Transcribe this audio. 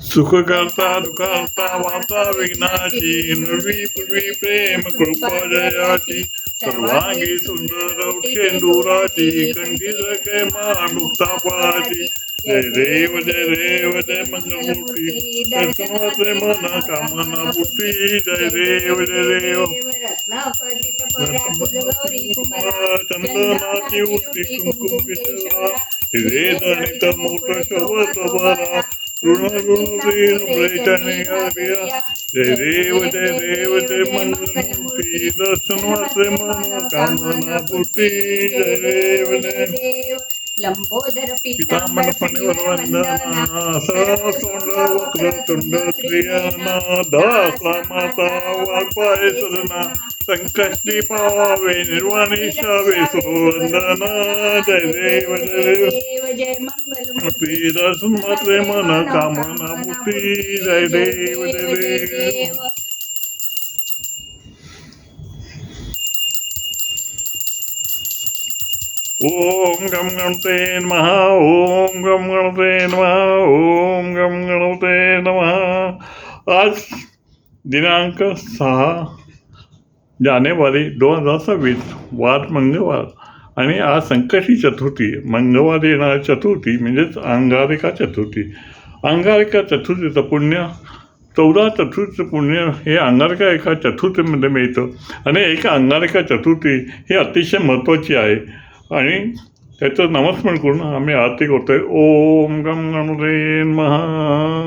सुख करता दुःखहर्ता वार्ता विघ्नाची नवी पूर्वी प्रेम कृपा जयाची सर्वांगी सुंदर शेंदुराची कंठी जगे मुक्ता पाची जय देव जय मंगलमूर्ती दर्शनाचे मन कामना पूर्ती जय देव चंदनाची उठती कुंकुम पिचरा हिरे दणिक मोठ शोभत बरा ऋण प्रेचने जय देव जय मंगलमूर्ती दर्शनाचे मन कामना पूर्ती जय देव लंबोदर पितामह फणीवर वंदना सोंड वक्रतुंड स्त्रियांना दासा माता वाग्पाय सदना संकष्टी पावे निर्वाणी शावे सुवंदना जय देव जय मंगलमूर्ती दर्शन मात्रे मन कामना मूर्ती जय देव ओम गम गणपते नमः ओम गम गणपते नमः ओम गम गणपते नमः आज दिनांक 6 जानेवारी 2026 वार मंगळवार आणि आज संकष्टी चतुर्थी मंगळवार येणारी चतुर्थी म्हणजेच अंगारिका चतुर्थी. अंगारिका चतुर्थीचं पुण्य 14 चतुर्थीचं पुण्य हे अंगारिका एका चतुर्थीमध्ये मिळतं आणि एका अंगारिका चतुर्थी ही अतिशय महत्त्वाची आहे आणि त्याचं नामस्मरण करून आम्ही आरती करतोय. ओम गम गणपते नमः.